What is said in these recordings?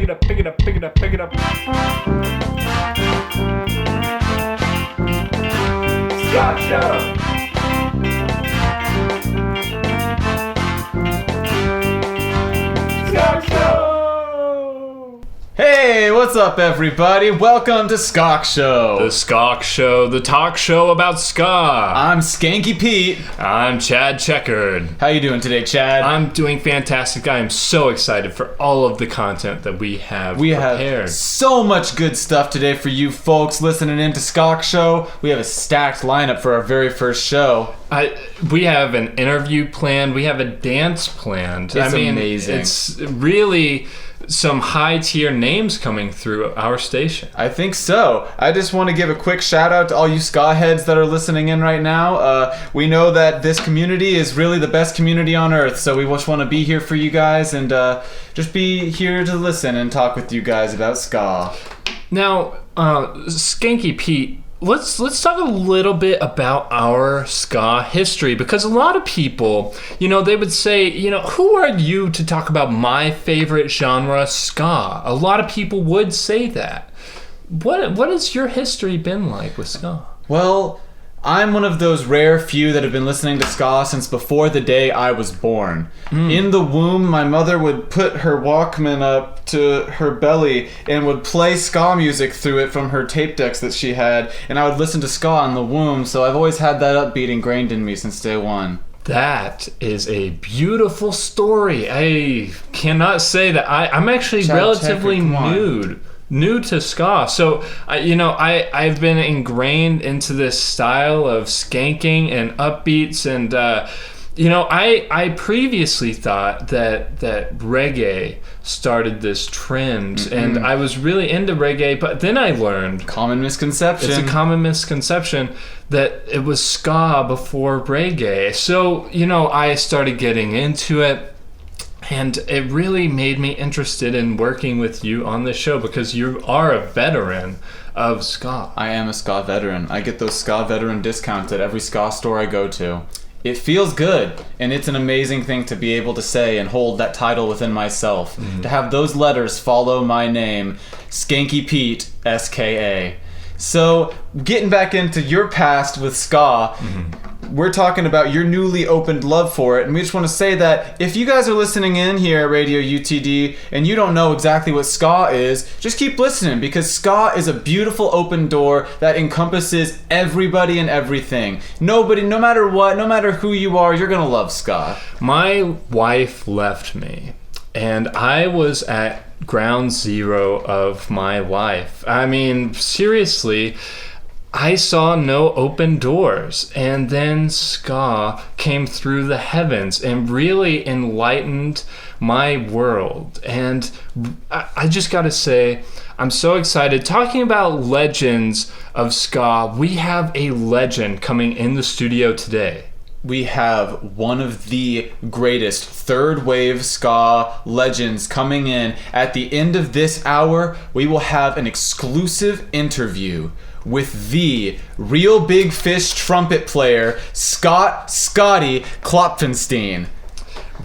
pick it up, pick it up, pick it up, pick it up. Skalk Show. Skalk Show. Hey, what's up, everybody? Welcome to Skalk Show. The Skalk Show, the talk show about ska. I'm Skanky Pete. I'm Chad Checkerd. How you doing today, Chad? I'm doing fantastic. I am so excited for all of the content that we have prepared. Have so much good stuff today for you folks listening in to Skalk Show. We have a stacked lineup for our very first show. We have an interview planned. We have a dance planned. It's amazing. It's really some high-tier names coming through our station. I think so. I just want to give a quick shout-out to all you ska heads that are listening in right now. We know that this community is really the best community on earth, so we just want to be here for you guys and just be here to listen and talk with you guys about ska. Now, Skanky Pete, let's talk a little bit about our ska history, because a lot of people, they would say, who are you to talk about my favorite genre, ska? A lot of people would say that. What has your history been like with ska? Well, I'm one of those rare few that have been listening to ska since before the day I was born. In the womb, my mother would put her Walkman up to her belly and would play ska music through it from her tape decks that she had, and I would listen to ska in the womb, so I've always had that upbeat ingrained in me since day one. That is a beautiful story. I cannot say that. I'm actually relatively new to ska, so I've been ingrained into this style of skanking and upbeats, and I previously thought that reggae started this trend, and I was really into reggae, but then I learned common misconception. It's a common misconception that it was ska before reggae. So I started getting into it. And it really made me interested in working with you on this show, because you are a veteran of ska. I am a ska veteran. I get those ska veteran discounts at every ska store I go to. It feels good, and it's an amazing thing to be able to say and hold that title within myself. To have those letters follow my name, Skanky Pete, S-K-A. So, getting back into your past with ska, we're talking about your newly opened love for it, and we just want to say that if you guys are listening in here at Radio UTD and you don't know exactly what ska is, just keep listening, because ska is a beautiful open door that encompasses everybody and everything. Nobody, no matter what, no matter who you are, you're gonna love ska. My wife left me, and I was at ground zero of my life. I mean, seriously, I saw no open doors, and then ska came through the heavens and really enlightened my world. And I just gotta say, I'm so excited. Talking about legends of ska, we have a legend coming in the studio today. We have one of the greatest third wave ska legends coming in. At the end of this hour, we will have an exclusive interview with the Real Big Fish trumpet player, Scotty Klopfenstein.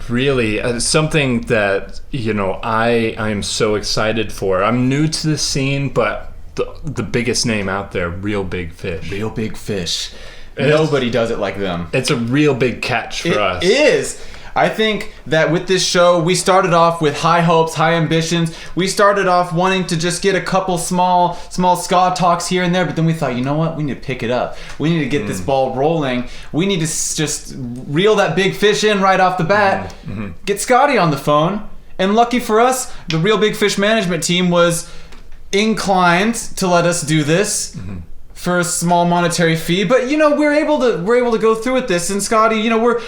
Really, something that, I am so excited for. I'm new to the scene, but the biggest name out there, Real Big Fish. Real Big Fish. Nobody does it like them. It's a real big catch for us. It is. I think that with this show, we started off with high hopes, high ambitions. We started off wanting to just get a couple small ska talks here and there, but then we thought, you know what? We need to pick it up. We need to get this ball rolling. We need to just reel that big fish in right off the bat. Get Scotty on the phone. And lucky for us, the Real Big Fish management team was inclined to let us do this. For a small monetary fee, but we're able to go through with this. And Scotty,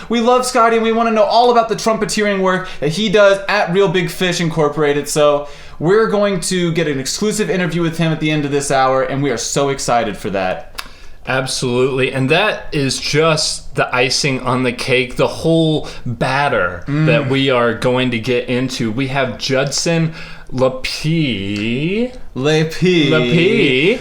we love Scotty, and we want to know all about the trumpeteering work that he does at Real Big Fish Incorporated. So we're going to get an exclusive interview with him at the end of this hour, and we are so excited for that. Absolutely, and that is just the icing on the cake, the whole batter that we are going to get into. We have Judson Laipply. Laipply,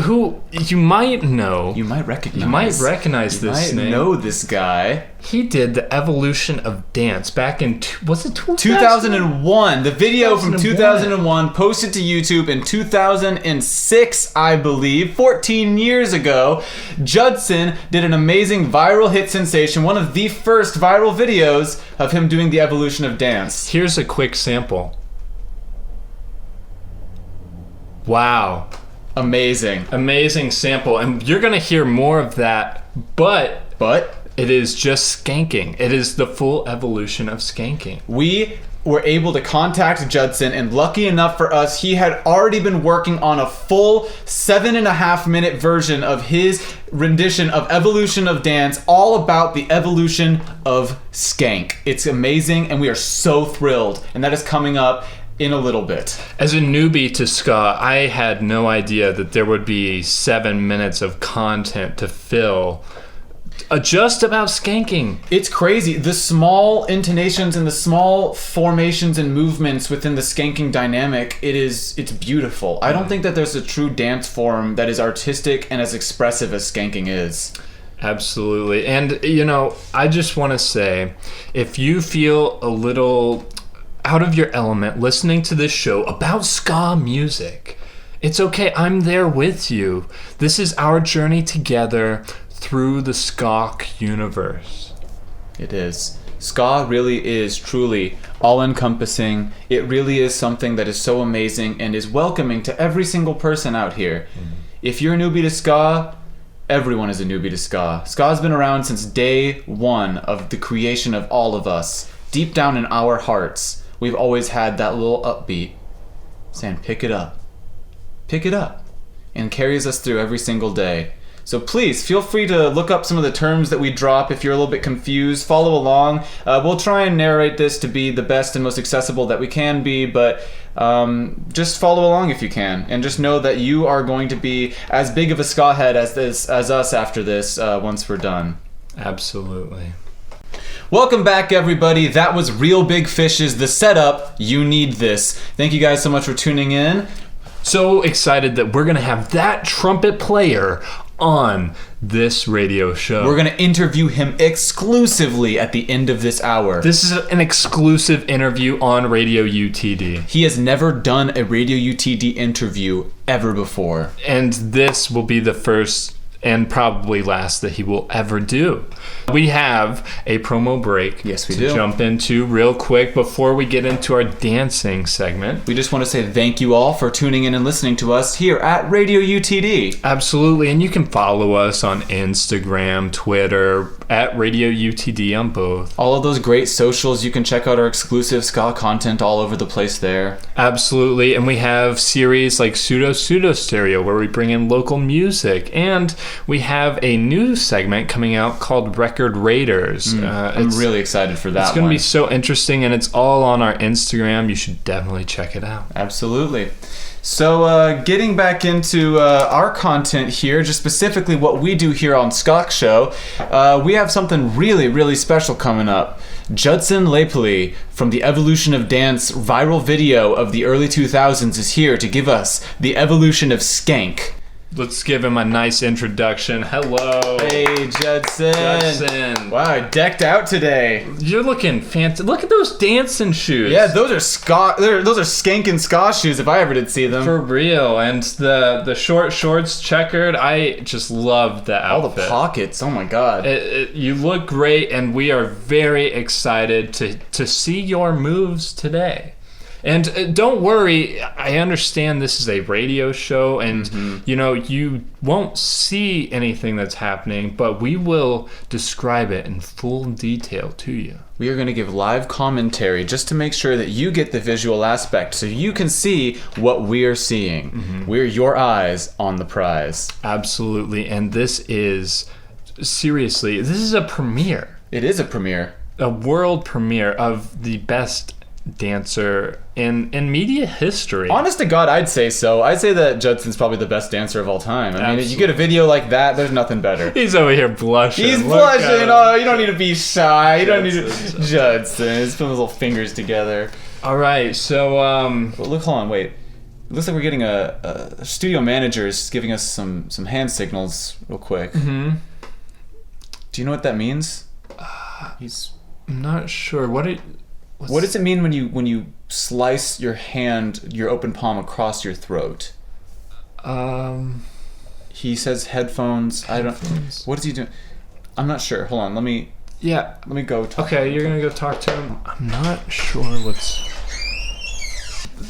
who you might know. You might recognize. You might recognize this name. You might know this guy. He did the evolution of dance back in, was it 2001? The video from 2001 posted to YouTube in 2006, I believe, 14 years ago. Judson did an amazing viral hit sensation, one of the first viral videos of him doing the evolution of dance. Here's a quick sample. Wow. Amazing sample. And you're going to hear more of that, but it is just skanking. It is the full evolution of skanking. We were able to contact Judson, and lucky enough for us, he had already been working on a full 7.5-minute version of his rendition of Evolution of Dance, all about the evolution of skank. It's amazing, and we are so thrilled. And that is coming up in a little bit. As a newbie to ska, I had no idea that there would be 7 minutes of content to fill just about skanking. It's crazy. The small intonations and the small formations and movements within the skanking dynamic, it's beautiful. I don't think that there's a true dance form that is artistic and as expressive as skanking is. Absolutely. And, I just want to say, if you feel a little out of your element listening to this show about ska music, it's okay. I'm there with you. This is our journey together through the Skalk universe. It is. Ska really is truly all-encompassing. It really is something that is so amazing and is welcoming to every single person out here. Mm-hmm. If you're a newbie to ska, everyone is a newbie to ska. Ska's been around since day one of the creation of all of us. Deep down in our hearts, we've always had that little upbeat saying, pick it up, and carries us through every single day. So please, feel free to look up some of the terms that we drop if you're a little bit confused. Follow along. We'll try and narrate this to be the best and most accessible that we can be, but just follow along if you can. And just know that you are going to be as big of a ska head as us after this once we're done. Absolutely. Welcome back, everybody. That was Real Big Fishes, the setup. You need this. Thank you guys so much for tuning in. So excited that we're going to have that trumpet player on this radio show. We're going to interview him exclusively at the end of this hour. This is an exclusive interview on Radio UTD. He has never done a Radio UTD interview ever before. And this will be the first and probably last that he will ever do. We have a promo break to do. Jump into real quick before we get into our dancing segment. We just want to say thank you all for tuning in and listening to us here at Radio UTD. Absolutely, and you can follow us on Instagram, Twitter, at Radio UTD on both. All of those great socials. You can check out our exclusive ska content all over the place there. Absolutely, and we have series like Pseudo Stereo where we bring in local music, and we have a new segment coming out called Record Raiders. I'm really excited for that. It's going to be so interesting, and it's all on our Instagram. You should definitely check it out. Absolutely. So getting back into our content here, just specifically what we do here on Skalk Show, we have something really, really special coming up. Judson Laipply from the Evolution of Dance viral video of the early 2000s is here to give us the evolution of skank. Let's give him a nice introduction. Hello. Hey, Judson. Wow, decked out today. You're looking fancy. Look at those dancing shoes. Yeah, those are skanking ska shoes if I ever did see them. For real. And the short shorts, checkered. I just love the outfit. All the pockets. Oh my God. You look great, and we are very excited to see your moves today. And don't worry, I understand this is a radio show, and you won't see anything that's happening, but we will describe it in full detail to you. We are going to give live commentary just to make sure that you get the visual aspect so you can see what we are seeing. Mm-hmm. We're your eyes on the prize. Absolutely, and this is a premiere. It is a premiere. A world premiere of the best dancer in media history. Honest to God, I'd say so. I'd say that Judson's probably the best dancer of all time. I mean, if you get a video like that, there's nothing better. He's over here blushing. He's blushing. Oh, you don't need to be shy. You don't need to. Judson. He's putting his little fingers together. All right, so Well, look, hold on, wait. It looks like we're getting a studio manager is giving us some hand signals real quick. Mm-hmm. Do you know what that means? I'm not sure. What does it mean when you slice your hand, your open palm across your throat? He says headphones. What is he doing? I'm not sure. Hold on. Let me go talk. Okay, you're gonna go talk to him. I'm not sure what's.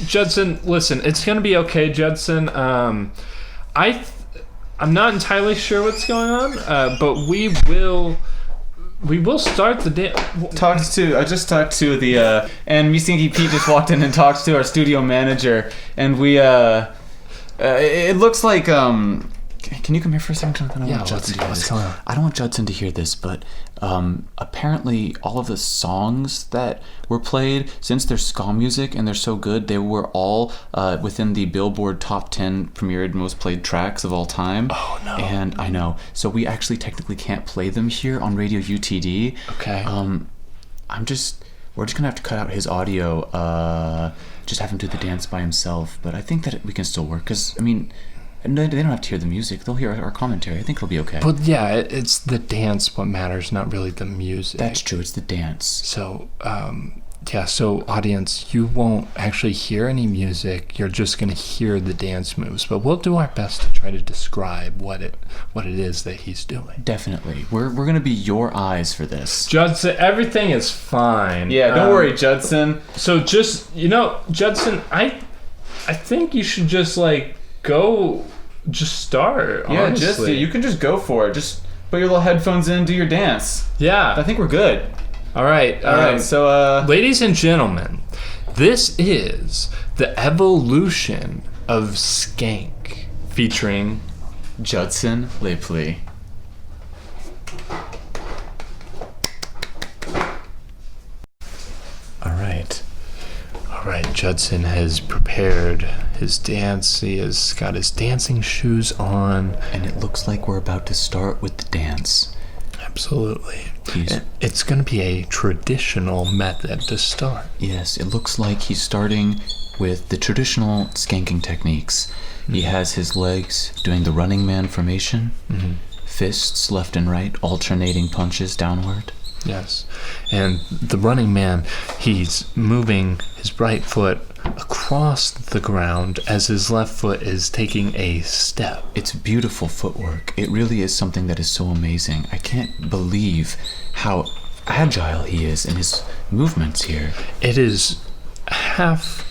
Judson, listen. It's gonna be okay, Judson. I'm not entirely sure what's going on, but we will start the day. I just talked to the and me Skanky Pete just walked in and talked to our studio manager, and we it looks like can you come here for a second? I don't want Judson to hear this. I don't want Judson to hear this, but apparently all of the songs that were played, since they're ska music and they're so good, they were all within the Billboard Top 10 premiered most played tracks of all time. Oh, no. And I know. So we actually technically can't play them here on Radio UTD. Okay. We're just gonna have to cut out his audio, just have him do the dance by himself, but I think that we can still work, because, I mean, no, they don't have to hear the music. They'll hear our commentary. I think it'll be okay. But yeah, it's the dance what matters, not really the music. That's true. It's the dance. So, so audience, you won't actually hear any music. You're just going to hear the dance moves. But we'll do our best to try to describe what it is that he's doing. Definitely. We're going to be your eyes for this. Judson, everything is fine. Yeah, don't worry, Judson. So just, Judson, I think you should just, just start, honestly. You can just go for it. Just put your little headphones in, do your dance. Yeah. I think we're good. All right. So, ladies and gentlemen, this is the evolution of Skank, featuring Judson Laipply. All right, Judson has prepared his dance. He has got his dancing shoes on. And it looks like we're about to start with the dance. Absolutely. It's going to be a traditional method to start. Yes, it looks like he's starting with the traditional skanking techniques. Mm-hmm. He has his legs doing the running man formation, fists left and right, alternating punches downward. Yes. And the running man, he's moving his right foot across the ground as his left foot is taking a step. It's beautiful footwork. It really is something that is so amazing. I can't believe how agile he is in his movements here. It is half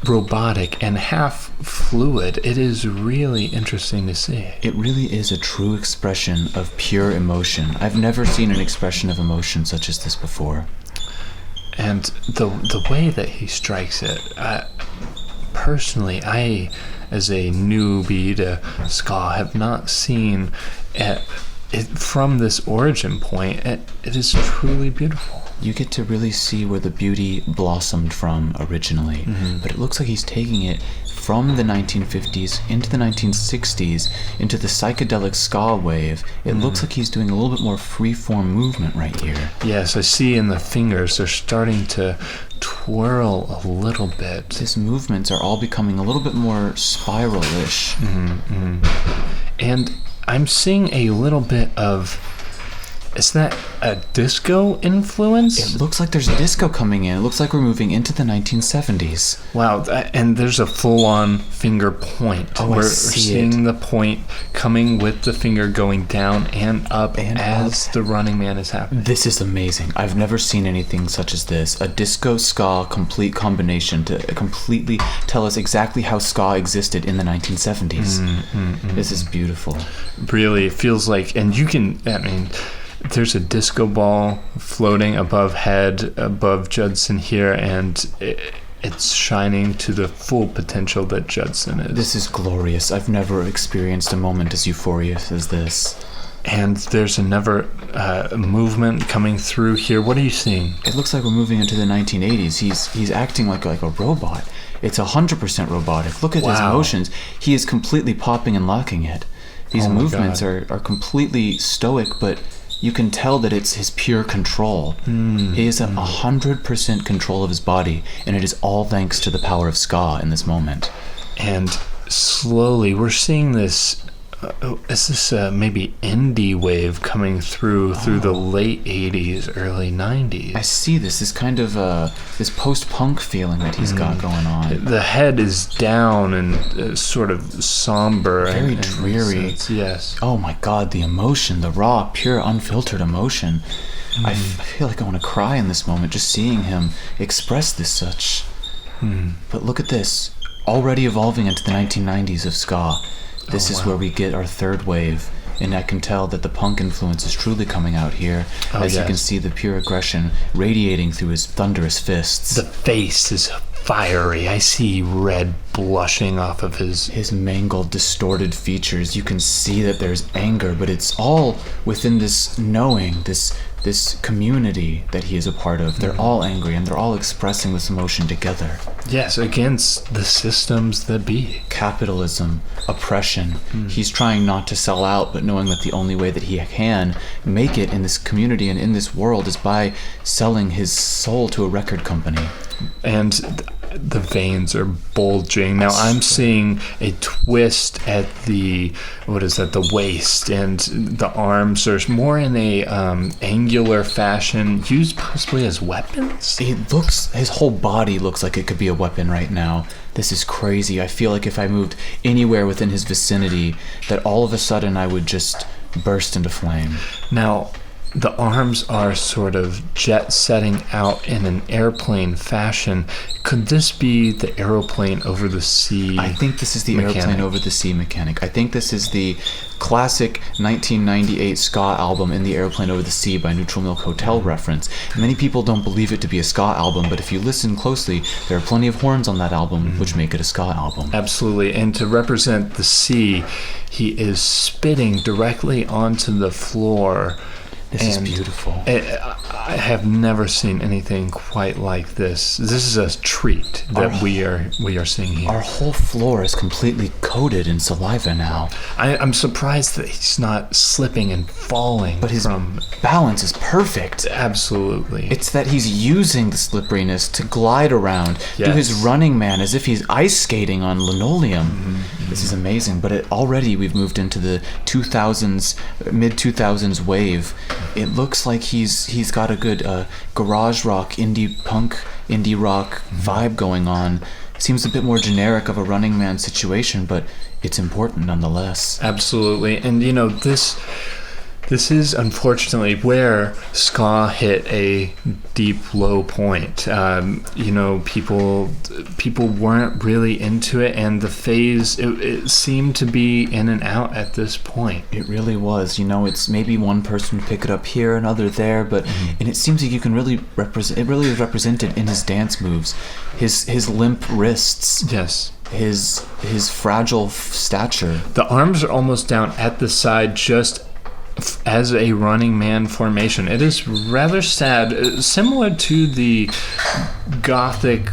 robotic and half fluid. It is really interesting to see. It really is a true expression of pure emotion. I've never seen an expression of emotion such as this before. And the way that he strikes it, personally, I, as a newbie to ska, have not seen it from this origin point. It is truly beautiful. You get to really see where the beauty blossomed from originally, but it looks like he's taking it from the 1950s into the 1960s into the psychedelic ska wave. It looks like he's doing a little bit more free-form movement right here. Yes, I see in the fingers they're starting to twirl a little bit. His movements are all becoming a little bit more spiral-ish. And I'm seeing a little bit of... Is that a disco influence? It looks like there's disco coming in. It looks like we're moving into the 1970s. Wow, and there's a full-on finger point. Oh, we're I see seeing the point coming with the finger going down and up as the running man is happening. This is amazing. I've never seen anything such as this. A disco ska complete combination to completely tell us exactly how ska existed in the 1970s. This is beautiful. Really, it feels like, and you can, there's a disco ball floating above Judson here, and it's shining to the full potential that Judson is. This is glorious. I've never experienced a moment as euphorious as this. And there's another movement coming through here. What are you seeing? It looks like we're moving into the 1980s. He's acting like a robot. It's 100% robotic. Look at his motions. He is completely popping and locking it. These movements are completely stoic, but you can tell that it's his pure control. He is 100% control of his body, and it is all thanks to the power of ska in this moment. And slowly, we're seeing this. Is this maybe indie wave coming through the late 80s, early 90s? I see this kind of this post-punk feeling that he's got going on. The head is down and sort of somber. Very dreary. Yes. Oh my God, the emotion, the raw, pure, unfiltered emotion. I feel like I want to cry in this moment just seeing him express this such. But look at this, already evolving into the 1990s of ska. This is where we get our third wave, and I can tell that the punk influence is truly coming out here, as you can see the pure aggression radiating through his thunderous fists. The face is fiery. I see red blushing off of his mangled, distorted features. You can see that there's anger, but it's all within this knowing, this community that he is a part of. They're all angry, and they're all expressing this emotion together. Yes, against the systems that be. Capitalism, oppression. He's trying not to sell out, but knowing that the only way that he can make it in this community and in this world is by selling his soul to a record company. And the veins are bulging. Now I'm seeing a twist at the waist, and the arms are more in a angular fashion, used possibly as weapons. His whole body looks like it could be a weapon right now. This is crazy. I feel like if I moved anywhere within his vicinity, that all of a sudden I would just burst into flame. Now, the arms are sort of jet setting out in an airplane fashion. Could this be the aeroplane over the sea? I think this is the airplane over the sea mechanic. I think this is the classic 1998 ska album, In the Airplane Over the Sea by Neutral Milk Hotel reference. Many people don't believe it to be a ska album, but if you listen closely, there are plenty of horns on that album, which make it a ska album. Absolutely. And to represent the sea, he is spitting directly onto the floor. This is beautiful. I have never seen anything quite like this. This is a treat that we are seeing here. Our whole floor is completely coated in saliva now. I'm surprised that he's not slipping and falling. But his balance is perfect. Absolutely. It's that he's using the slipperiness to glide around, do his running man as if he's ice skating on linoleum. This is amazing. But already we've moved into the 2000s, mid-2000s wave. It looks like he's got a good garage rock, indie punk, indie rock vibe going on. Seems a bit more generic of a Running Man situation, but it's important nonetheless. Absolutely. And this is unfortunately where ska hit a deep low point. People weren't really into it, and the phase it seemed to be in and out at this point. It really was. It's maybe one person would pick it up here, another there, but and it seems like you can really represent. It really is represented in his dance moves, his limp wrists. Yes. His fragile stature. The arms are almost down at the side, just as a Running Man formation. It is rather sad, similar to the gothic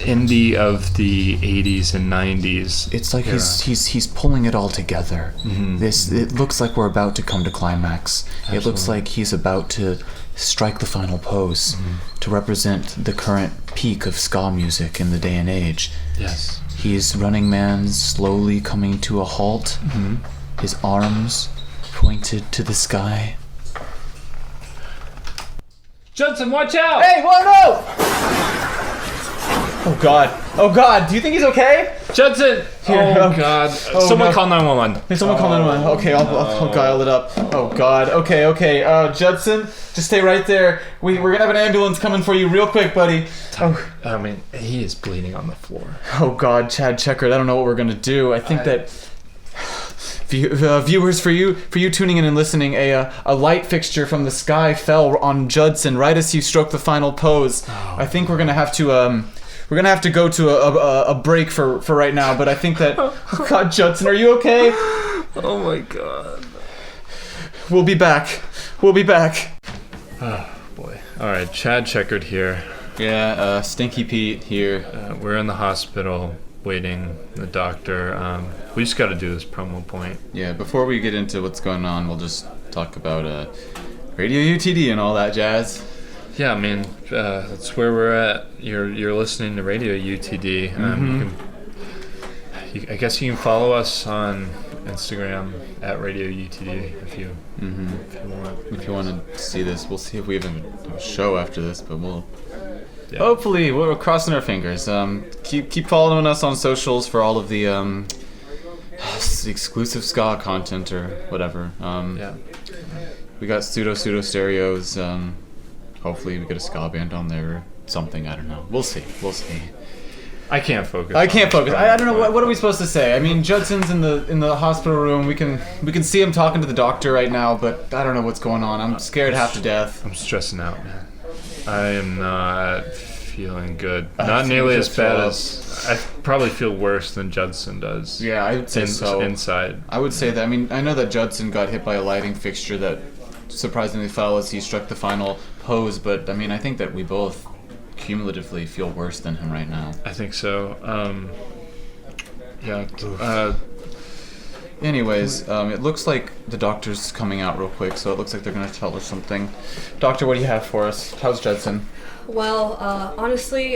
indie of the 80s and 90s. It's like he's pulling it all together. It looks like we're about to come to climax. Absolutely. It looks like he's about to strike the final pose to represent the current peak of ska music in the day and age. Yes. He's Running Man slowly coming to a halt. His arms pointed to the sky. Judson, watch out! Hey, whoa, no! Oh God, do you think he's okay? Judson! God. Someone call 911. Hey, someone call 911. Okay, I'll dial it up. Oh God, okay. Judson, just stay right there. We're gonna have an ambulance coming for you real quick, buddy. I mean, he is bleeding on the floor. Oh God, Chad Checkerd, I don't know what we're gonna do. I think that viewers, for you tuning in and listening, a light fixture from the sky fell on Judson right as he stroked the final pose. I think we're gonna have to go to a break for right now. But I think that God, Judson, are you okay? Oh my God. We'll be back. Oh boy. All right, Chad Checkerd here. Yeah, Stinky Pete here. We're in the hospital. waiting the doctor. We just got to do this promo point. Yeah, before we get into what's going on, we'll just talk about Radio UTD and all that jazz. Yeah, I mean, that's where we're at. You're listening to Radio UTD. I guess you can follow us on Instagram at Radio UTD if you want. If you want to see this, we'll see if we even have a show after this, but we'll... Yeah. Hopefully, we're crossing our fingers. Keep following us on socials for all of the exclusive ska content or whatever. Yeah. We got pseudo stereos. Hopefully, we get a ska band on there or something. I don't know. We'll see. I can't focus. I don't know. What are we supposed to say? I mean, Judson's in the hospital room. We can see him talking to the doctor right now, but I don't know what's going on. I'm scared half to death. I'm stressing out, man. I am not feeling good. Not nearly as bad as... I probably feel worse than Judson does. Yeah, I would say so. Inside. I would say that. I mean, I know that Judson got hit by a lighting fixture that surprisingly fell as he struck the final pose, but I mean, I think that we both cumulatively feel worse than him right now. I think so. Yeah. Anyways, it looks like the doctor's coming out real quick, so it looks like they're going to tell us something. Doctor, what do you have for us? How's Judson? Well, honestly,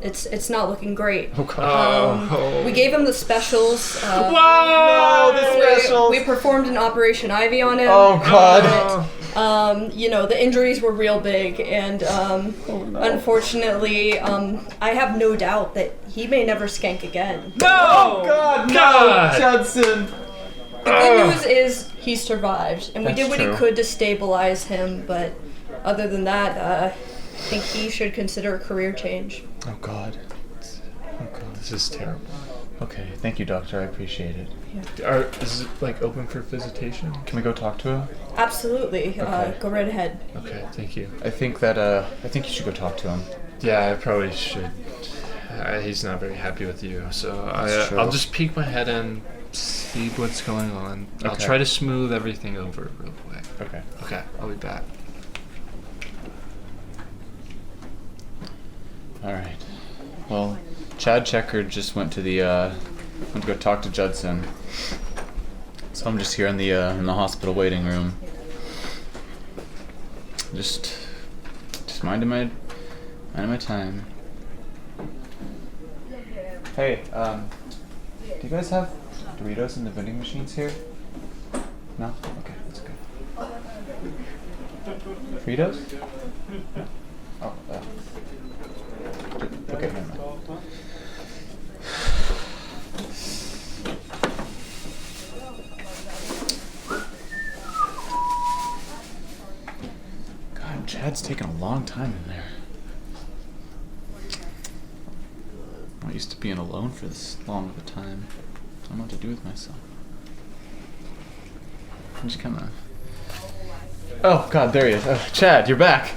it's not looking great. Oh, God. We gave him the specials. Whoa! The specials! We performed an Operation Ivy on him. Oh, God. The injuries were real big, and unfortunately, I have no doubt that he may never skank again. No! Oh, God, no! Judson! The good news is he survived, and we That's did what true. he could to stabilize him, but other than that, I think he should consider a career change. Oh, God. This is terrible. Okay, thank you, doctor. I appreciate it. Is it like open for visitation? Can we go talk to him? Absolutely. Okay. Go right ahead. Okay, thank you. I think you should go talk to him. Yeah, I probably should. He's not very happy with you, so That's true. I'll just peek my head in, see what's going on. I'll Okay. try to smooth everything over real quick. Okay. I'll be back. All right. Well, Chad Checkerd just went to went to go talk to Judson. So I'm just here in the hospital waiting room. Just minding my time. Hey, do you guys have Doritos in the vending machines here? No? Okay, that's good. Fritos? Oh, okay, never mind. God, Chad's taking a long time in there. I'm not used to being alone for this long of a time. I don't know what to do with myself. I'm just kind of... Oh, God, there he is. Chad, you're back.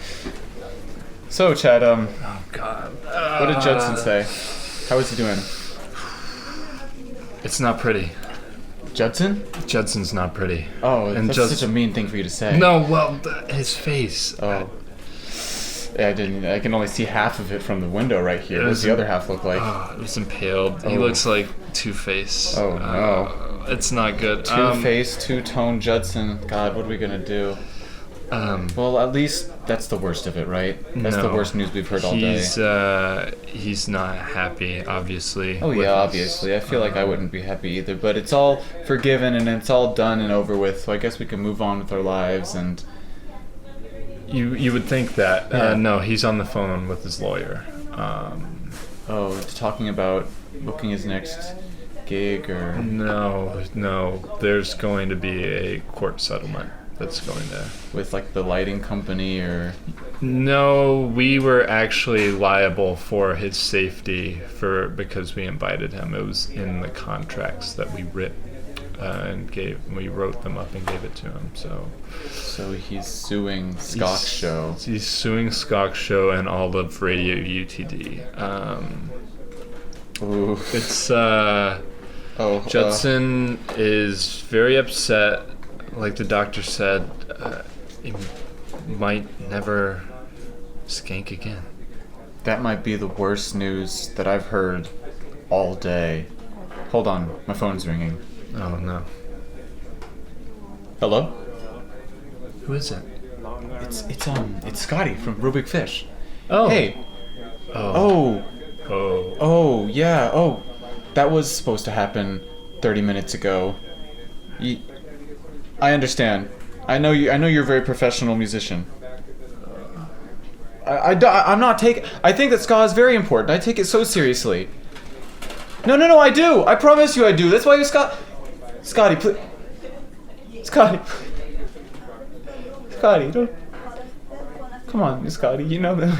So, Chad, Oh God. what did Judson say? How is he doing? It's not pretty. Judson? Judson's not pretty. Oh, And that's just- such a mean thing for you to say. No, well, his face. Oh. Yeah, I can only see half of it from the window right here. What does the other half look like? It was impaled. He Oh. looks like Two-Face. Oh, no. It's not good. Two-Face, two-tone Judson. God, what are we gonna do? Well, at least that's the worst of it, right? That's the No. worst news we've heard all day. He's not happy, obviously. Oh with yeah, his- obviously. I feel like I wouldn't be happy either, but it's all forgiven and it's all done and over with. So I guess we can move on with our lives. And You would think that. Yeah. No, he's on the phone with his lawyer. talking about booking his next gig or No. There's going to be a court settlement that's going to... with like the lighting company or... No, we were actually liable for his safety because we invited him. It was in the contracts that we wrote we wrote them up and gave it to him. So he's suing Skalk Show. He's suing Skalk Show and all of Radio UTD. Ooh. It's Judson. Judson is very upset. Like the doctor said, he might never skank again. That might be the worst news that I've heard all day. Hold on, my phone's ringing. Oh no. Hello? Who is it? It's Scotty from Real Big Fish. Oh. Hey. Oh. Oh, yeah. Oh, that was supposed to happen 30 minutes ago. I understand. I know you're a very professional musician. I'm not taking... I think that ska is very important. I take it so seriously. No, I do. I promise you I do. That's why you Scotty, please. Scotty, don't... Come on, Scotty. You know that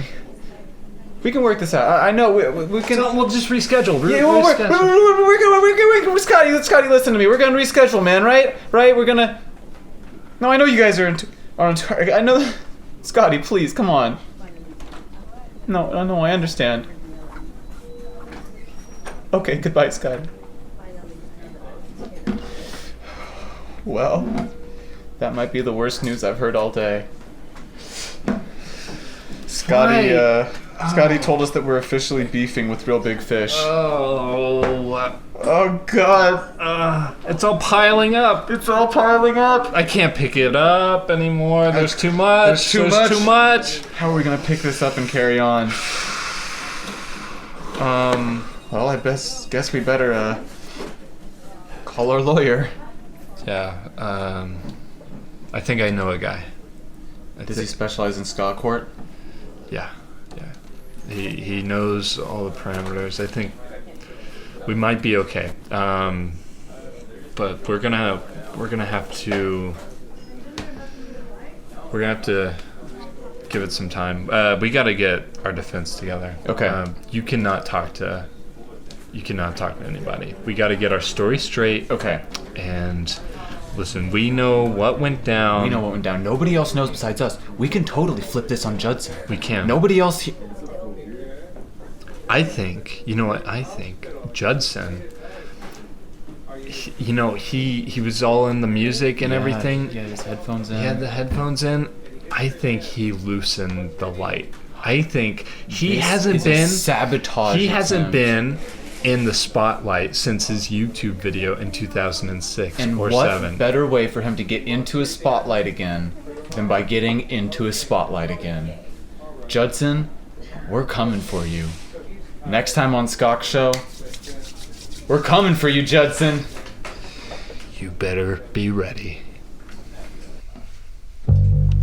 we can work this out. I know we can... So we'll just reschedule. We're Scotty, listen to me. We're gonna reschedule, man, right? We're gonna... No, I know you guys are I know... Scotty, please, come on. No, I understand. Okay, goodbye, Scotty. Well, that might be the worst news I've heard all day. Scotty told us that we're officially beefing with Real Big Fish. Oh God! It's all piling up. I can't pick it up anymore. There's too much. There's too much. How are we gonna pick this up and carry on? Well, I guess we better call our lawyer. Yeah. I think I know a guy. Does he specialize in ska court? Yeah. He knows all the parameters. I think we might be okay. But we're gonna have to give it some time. We got to get our defense together. Okay. You cannot talk to anybody. We got to get our story straight. Okay. And listen, we know what went down. Nobody else knows besides us. We can totally flip this on Judson. We can. Nobody else. I think. You know what? I think Judson. He was all in the music and everything. Yeah, his headphones in. He had the headphones in. I think he loosened the light. I think he hasn't been in the spotlight since his YouTube video in 2006 and or what 7. Better way for him to get into a spotlight again than by getting into a spotlight again. Judson, we're coming for you. Next time on Skalk Show, we're coming for you, Judson. You better be ready.